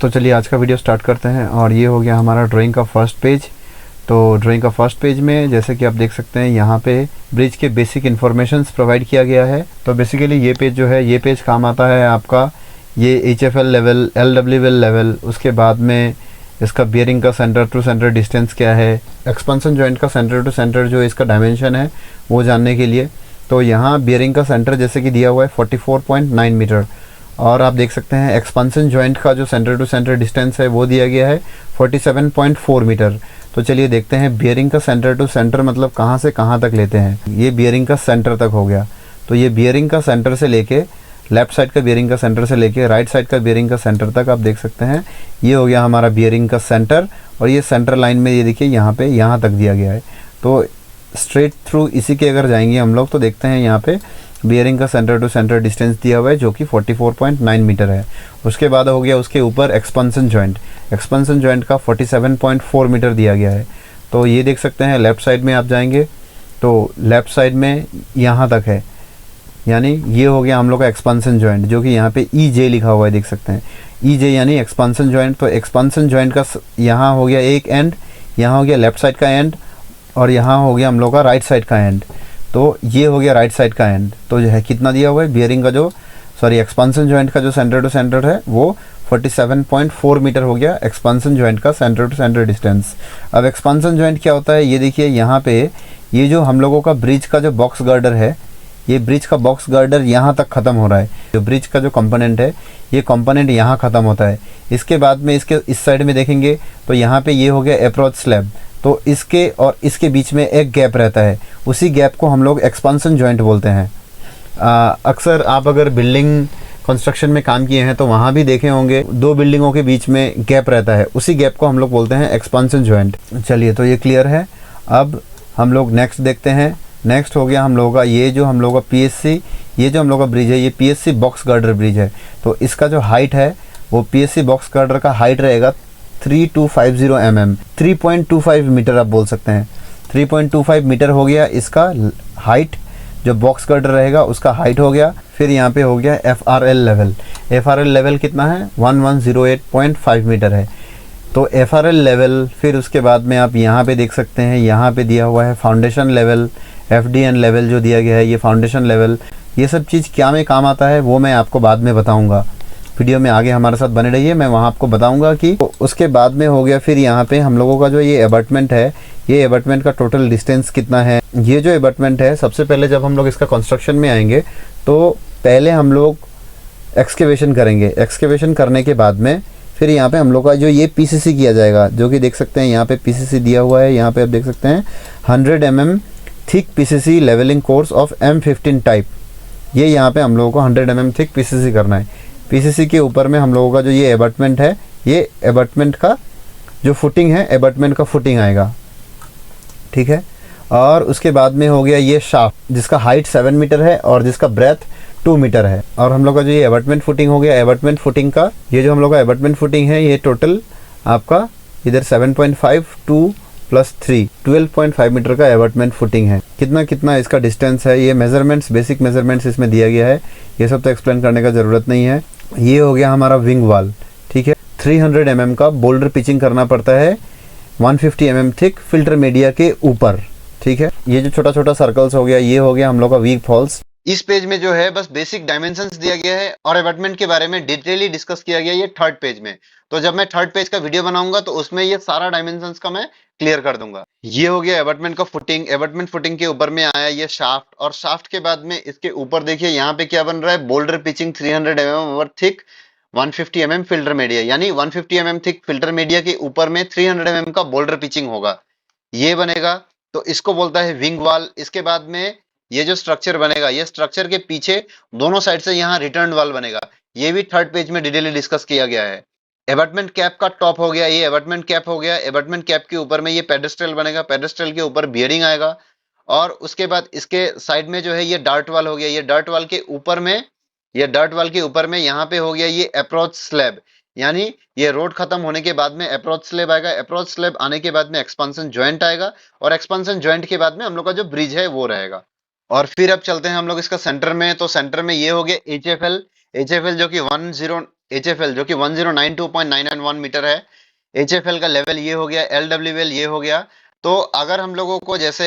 तो चलिए आज का वीडियो स्टार्ट करते हैं। और ये हो गया हमारा ड्राइंग का फर्स्ट पेज। तो ड्राइंग का फर्स्ट पेज में जैसे कि आप देख सकते हैं यहाँ पे ब्रिज के बेसिक इन्फॉर्मेशंस प्रोवाइड किया गया है। तो बेसिकली ये पेज जो है, ये पेज काम आता है आपका ये HFL लेवल, LWL लेवल, उसके बाद में इसका बियरिंग का सेंटर टू सेंटर डिस्टेंस क्या है, एक्सपेंशन जॉइंट का सेंटर टू सेंटर जो इसका डायमेंशन है वो जानने के लिए। तो यहाँ बियरिंग का सेंटर जैसे कि दिया हुआ है 44.9 मीटर, और आप देख सकते हैं एक्सपेंशन जॉइंट का जो सेंटर टू सेंटर डिस्टेंस है वो दिया गया है 47.4 मीटर। तो चलिए देखते हैं बियरिंग का सेंटर टू सेंटर मतलब कहाँ से कहाँ तक लेते हैं। ये बियरिंग का सेंटर तक हो गया। तो ये बियरिंग का सेंटर से लेके लेफ्ट साइड का बियरिंग का सेंटर से लेके राइट साइड का बियरिंग का सेंटर तक आप देख सकते हैं ये हो गया हमारा बियरिंग का सेंटर। और ये सेंटर लाइन में ये देखिए यहाँ पे यहाँ तक दिया गया है। तो स्ट्रेट थ्रू इसी के अगर जाएंगे हम लोग तो देखते हैं यहाँ पे बियरिंग का सेंटर टू सेंटर डिस्टेंस दिया हुआ है जो कि 44.9 मीटर है। उसके बाद हो गया उसके ऊपर एक्सपेंशन जॉइंट का 47.4 मीटर दिया गया है। तो ये देख सकते हैं लेफ़्ट साइड में आप जाएंगे तो लेफ़्ट साइड में यहाँ तक है, यानी ये हो गया हम लोग का एक्सपेंशन जॉइंट जो कि यहाँ पे EJ लिखा हुआ है, देख सकते हैं EJ यानी एक्सपेंशन जॉइंट। तो एक्सपेंशन जॉइंट का यहाँ हो गया एक एंड, यहाँ हो गया लेफ़्ट साइड का एंड, और यहाँ हो गया हम लोग का राइट साइड का एंड। तो ये हो गया राइट साइड का एंड। तो जो है कितना दिया हुआ है बियरिंग का एक्सपेंशन जॉइंट का जो सेंटर टू सेंटर है वो 47.4 मीटर हो गया एक्सपेंशन जॉइंट का सेंटर टू सेंटर डिस्टेंस। अब एक्सपेंशन जॉइंट क्या होता है ये देखिए यहाँ पे ये जो हम लोगों का ब्रिज का जो बॉक्स गर्डर है, ये ब्रिज का बॉक्स गर्डर यहाँ तक ख़त्म हो रहा है। जो ब्रिज का जो कंपोनेंट है ये कंपोनेंट यहाँ ख़त्म होता है। इसके बाद में इसके इस साइड में देखेंगे तो यहाँ पे ये हो गया अप्रोच स्लैब। तो इसके और इसके बीच में एक गैप रहता है, उसी गैप को हम लोग एक्सपेंशन जॉइंट बोलते हैं। अक्सर आप अगर बिल्डिंग कंस्ट्रक्शन में काम किए हैं तो वहाँ भी देखे होंगे दो बिल्डिंगों के बीच में गैप रहता है, उसी गैप को हम लोग बोलते हैं एक्सपेंशन जॉइंट। चलिए तो ये क्लियर है। अब हम लोग नेक्स्ट देखते हैं। नेक्स्ट हो गया हम लोगों का ये जो हम लोग का PSC, ये जो हम लोग का ब्रिज है ये PSC बॉक्स गर्डर ब्रिज है। तो इसका जो हाइट है वो PSC बॉक्स गर्डर का हाइट रहेगा 3250 mm, 3.25 मीटर आप बोल सकते हैं। 3.25 मीटर हो गया इसका हाइट, जो बॉक्स गर्डर रहेगा उसका हाइट हो गया। फिर यहाँ पे हो गया FRL लेवल कितना है 1108.5 मीटर है। तो FRL लेवल, फिर उसके बाद में आप यहाँ पे देख सकते हैं यहाँ पे दिया हुआ है फाउंडेशन लेवल, FDN लेवल जो दिया गया है ये फाउंडेशन लेवल। ये सब चीज़ क्या में काम आता है वो मैं आपको बाद में बताऊँगा। वीडियो में आगे हमारे साथ बने रहिए, मैं वहाँ आपको बताऊंगा कि उसके बाद में हो गया। फिर यहाँ पे हम लोगों का जो ये एबटमेंट है, ये एबटमेंट का टोटल डिस्टेंस कितना है। ये जो एबटमेंट है सबसे पहले जब हम लोग इसका कंस्ट्रक्शन में आएंगे तो पहले हम लोग एक्सकेवेशन करेंगे। एक्सकेवेशन करने के बाद में फिर यहाँ पे हम लोग का जो ये PCC किया जाएगा, जो कि देख सकते हैं यहाँ पे PCC दिया हुआ है। यहाँ पे आप देख सकते हैं 100 mm thick PCC levelling course of M15 type. ये यहाँ पे हम लोगों को 100 mm थिक PCC करना है। PCC के ऊपर में हम लोगों का जो ये एबटमेंट है, ये एबटमेंट का जो फुटिंग है एबटमेंट का फुटिंग आएगा, ठीक है। और उसके बाद में हो गया ये शाफ्ट जिसका हाइट 7 मीटर है और जिसका ब्रेथ 2 मीटर है। और हम लोग का जो ये एबटमेंट फुटिंग हो गया, एबटमेंट फुटिंग का ये जो हम लोग का एबटमेंट फुटिंग है ये टोटल आपका इधर 7.5 2 + 3 12.5 मीटर का एबटमेंट फुटिंग है। कितना इसका डिस्टेंस है, ये मेजरमेंट्स, बेसिक मेजरमेंट्स इसमें दिया गया है। ये सब तो एक्सप्लेन करने का ज़रूरत नहीं है। ये हो गया हमारा विंग वाल, ठीक है। 300 mm का बोल्डर पिचिंग करना पड़ता है 150 mm थिक फिल्टर मीडिया के ऊपर, ठीक है। ये जो छोटा छोटा सर्कल्स हो गया ये हो गया हम लोग का वीक फॉल्स। इस पेज में जो है बस बेसिक डायमेंशंस दिया गया है और एबटमेंट के बारे में डिटेली डिस्कस किया गया है ये थर्ड पेज में। तो जब मैं थर्ड पेज का वीडियो बनाऊंगा तो उसमें ये सारा डायमेंशंस का मैं क्लियर कर दूंगा। ये हो गया एबटमेंट का फुटिंग। एबटमेंट फुटिंग के ऊपर में आया ये शाफ्ट, और शाफ्ट के बाद में इसके ऊपर देखिए यहाँ पे क्या बन रहा है, boulder pitching 300 mm over thick 150 mm filter media, यानी 150 mm थिक फिल्टर मीडिया के ऊपर में 300 mm का बोल्डर पिचिंग होगा, ये बनेगा। तो इसको बोलता है विंग वाल। इसके बाद में ये जो स्ट्रक्चर बनेगा, ये स्ट्रक्चर के पीछे दोनों साइड से यहाँ रिटर्न वाल बनेगा, ये भी थर्ड पेज में डिटेली डिस्कस किया गया है। एबटमेंट कैप का टॉप हो गया, ये एबटमेंट कैप हो गया। एबटमेंट कैप के ऊपर में ये पेडेस्ट्रल बनेगा, पेडेस्ट्रल के ऊपर बियरिंग आएगा। और उसके बाद इसके साइड में जो है ये डार्ट वाल हो गया। ये डार्ट वाल के ऊपर में, ये डार्ट वाल के ऊपर में यहाँ पे हो गया ये अप्रोच स्लैब, यानी ये रोड खत्म होने के बाद में अप्रोच स्लैब आएगा। अप्रोच स्लैब आने के बाद में एक्सपेंशन जॉइंट आएगा, और एक्सपेंशन जॉइंट के बाद में हम लोग का जो ब्रिज है वो रहेगा। और फिर अब चलते हैं हम लोग इसका सेंटर में। तो सेंटर में ये हो गया HFL जो कि HFL जो कि 1092.991 मीटर है, HFL का लेवल ये हो गया, LWL ये हो गया। तो अगर हम लोगों को जैसे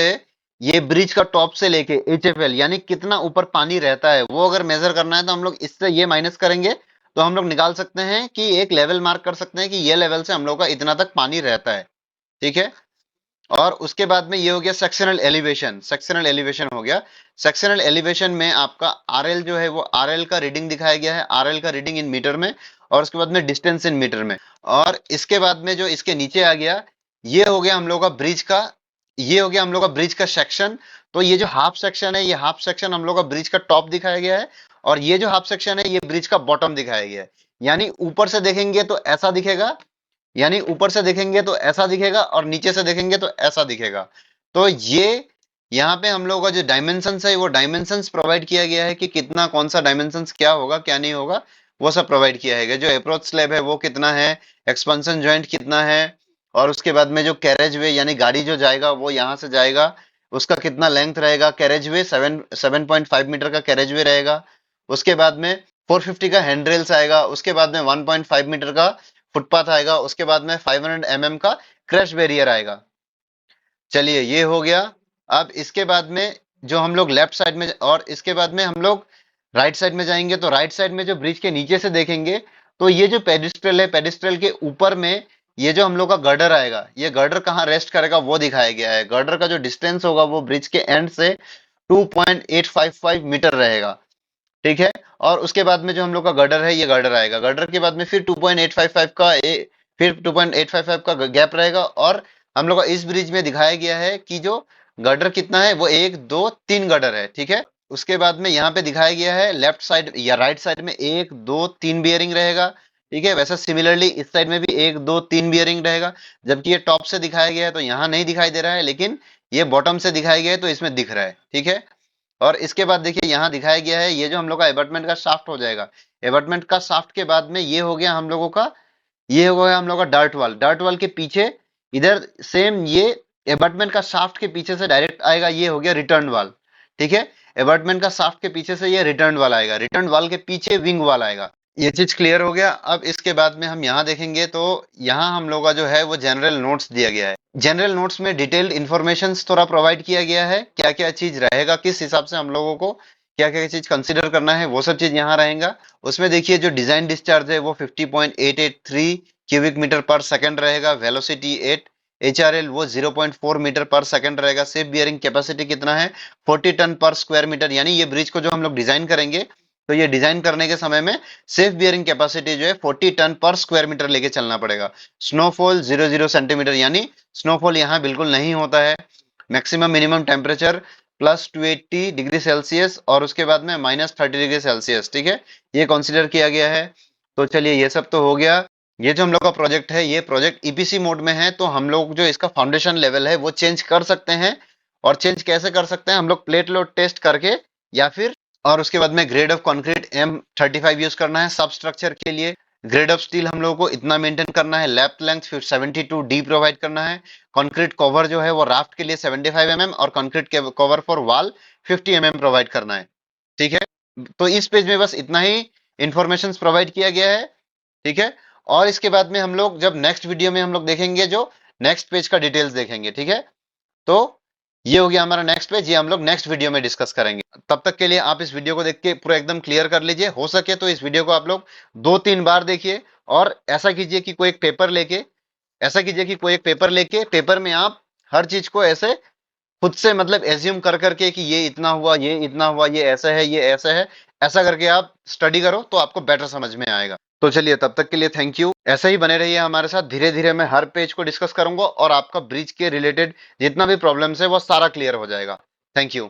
ये ब्रिज का टॉप से लेके HFL यानी कितना ऊपर पानी रहता है वो अगर मेजर करना है तो हम लोग इससे ये माइनस करेंगे, तो हम लोग निकाल सकते हैं कि एक लेवल मार्क कर सकते हैं कि ये लेवल से हम लोग का इतना तक पानी रहता है। ठीक है। और उसके बाद में ये हो गया सेक्शनल एलिवेशन, सेक्शनल एलिवेशन हो गया। सेक्शनल एलिवेशन में आपका आरएल जो है वो आरएल का रीडिंग दिखाया गया है, आरएल का रीडिंग इन मीटर में, और उसके बाद में डिस्टेंस इन मीटर में। और इसके बाद में जो इसके नीचे आ गया, ये हो गया हम लोग का ब्रिज का, ये हो गया हम लोग का ब्रिज का सेक्शन। तो ये जो हाफ सेक्शन है, ये हाफ सेक्शन हम लोग का ब्रिज का टॉप दिखाया गया है, और ये जो हाफ सेक्शन है ये ब्रिज का बॉटम दिखाया गया है। यानी ऊपर से देखेंगे तो ऐसा दिखेगा, यानी ऊपर से देखेंगे तो ऐसा दिखेगा, और नीचे से देखेंगे तो ऐसा दिखेगा। तो ये यहाँ पे हम लोगों का जो डायमेंशंस है वो डायमेंशंस प्रोवाइड किया गया है कि कितना कौन सा डायमेंशंस क्या होगा क्या नहीं होगा, वो सब प्रोवाइड किया है। जो अप्रोच स्लैब है वो कितना है, एक्सपेंशन जॉइंट कितना है, और उसके बाद में जो कैरेज वे यानी गाड़ी जो जाएगा वो यहाँ से जाएगा, उसका कितना लेंथ रहेगा, कैरेज वे 7.5 मीटर का कैरेज वे रहेगा। उसके बाद में 450 का हैंड रेल्स आएगा, उसके बाद में 1.5 मीटर का फुटपाथ आएगा, उसके बाद में 500 mm का क्रैश बैरियर आएगा। चलिए ये हो गया। अब इसके बाद में जो हम लोग लेफ्ट साइड में, और इसके बाद में हम लोग राइट साइड में जाएंगे, तो राइट साइड में जो ब्रिज के नीचे से देखेंगे तो ये जो पेडिस्ट्रल है, पेडिस्ट्रल के ऊपर में ये जो हम लोग का गर्डर आएगा, ये गर्डर कहाँ रेस्ट करेगा वो दिखाया गया है। गर्डर का जो डिस्टेंस होगा वो ब्रिज के एंड से 2.855 मीटर रहेगा। ठीक है। और उसके बाद में जो हम लोग का गर्डर है, ये गर्डर आएगा, गर्डर के बाद में फिर 2.855 का फिर 2.855 का गैप रहेगा। और हम लोग का इस ब्रिज में दिखाया गया है कि जो गर्डर कितना है वो 1 2 3 गर्डर है। ठीक है। उसके बाद में यहाँ पे दिखाया गया है लेफ्ट साइड या राइट साइड में 1 2 3 बियरिंग रहेगा। ठीक है। वैसा सिमिलरली इस साइड में भी 1 2 3 बियरिंग रहेगा, जबकि ये टॉप से दिखाया गया है तो यहाँ नहीं दिखाई दे रहा है, लेकिन ये बॉटम से दिखाया गया है तो इसमें दिख रहा है। ठीक है। और इसके बाद देखिए यहाँ दिखाया गया है ये जो हम लोग का एबटमेंट का शाफ्ट हो जाएगा। एबटमेंट का शाफ्ट के बाद में ये हो गया हम लोगों का, ये हो गया हम लोग का डार्ट वाल। डार्ट वाल के पीछे इधर सेम ये एबटमेंट का शाफ्ट के पीछे से डायरेक्ट आएगा, ये हो गया रिटर्न वाल। ठीक है। एबटमेंट का शाफ्ट के पीछे से ये रिटर्न वाल आएगा, रिटर्न वाल के पीछे विंग वाल आएगा। ये चीज क्लियर हो गया। अब इसके बाद में हम यहाँ देखेंगे तो यहाँ हम लोग का जो है वो जनरल नोट्स दिया गया है। जनरल नोट्स में डिटेल्ड इंफॉर्मेशन थोड़ा प्रोवाइड किया गया है, क्या क्या चीज रहेगा, किस हिसाब से हम लोगों को क्या क्या चीज कंसिडर करना है, वो सब चीज यहाँ रहेगा। उसमें देखिए जो डिजाइन डिस्चार्ज है वो 50.883 क्यूबिक मीटर पर सेकंड रहेगा, वेलोसिटी 8, HRL वो 0.4 मीटर पर सेकंड रहेगा। सेफ बियरिंग कैपेसिटी कितना है, 40 टन पर स्क्वायर मीटर। यानी ये ब्रिज को जो हम लोग डिजाइन करेंगे तो ये डिजाइन करने के समय में सेफ बियरिंग कैपेसिटी जो है 40 टन पर स्क्वायर मीटर लेके चलना पड़ेगा। स्नोफॉल 00 सेंटीमीटर, यानी स्नोफॉल यहाँ बिल्कुल नहीं होता है। Maximum minimum temperature +280 degree Celsius और उसके बाद में -30 डिग्री सेल्सियस। ठीक है। ये कंसिडर किया गया है। तो चलिए ये सब तो हो गया। ये जो हम लोग का प्रोजेक्ट है ये प्रोजेक्ट ईपीसी मोड में है, तो हम लोग जो इसका फाउंडेशन लेवल है वो चेंज कर सकते हैं। और चेंज कैसे कर सकते हैं, हम लोग प्लेट लोड टेस्ट करके, या फिर और उसके बाद में grade of concrete M35 use करना है सब स्ट्रक्चर के लिए। ग्रेड ऑफ स्टील हम लोगों को इतना मेंटेन करना है, लैप लेंथ फिर 72D प्रोवाइड करना है। कंक्रीट कवर जो है वो राफ्ट के लिए 75 mm और concrete cover for wall 50 mm provide करना है। ठीक है। तो इस पेज में बस इतना ही इंफॉर्मेशन प्रोवाइड किया गया है। ठीक है। और इसके बाद में हम लोग जब नेक्स्ट वीडियो में हम लोग देखेंगे जो नेक्स्ट पेज का डिटेल्स देखेंगे। ठीक है। तो ये हो गया हमारा नेक्स्ट पेज, ये हम लोग नेक्स्ट वीडियो में डिस्कस करेंगे। तब तक के लिए आप इस वीडियो को देख के पूरा एकदम क्लियर कर लीजिए। हो सके तो इस वीडियो को आप लोग 2 3 बार देखिए, और ऐसा कीजिए कि कोई एक पेपर लेके, ऐसा कीजिए कि कोई एक पेपर लेके पेपर में आप हर चीज को ऐसे खुद से मतलब एज्यूम कर करके कि ये इतना हुआ, ये इतना हुआ, ये ऐसा है, ये ऐसा है, ऐसा करके आप स्टडी करो तो आपको बेटर समझ में आएगा। तो चलिए तब तक के लिए थैंक यू। ऐसे ही बने रहिए हमारे साथ, धीरे धीरे मैं हर पेज को डिस्कस करूंगा और आपका ब्रिज के रिलेटेड जितना भी प्रॉब्लम्स है वो सारा क्लियर हो जाएगा। Thank you.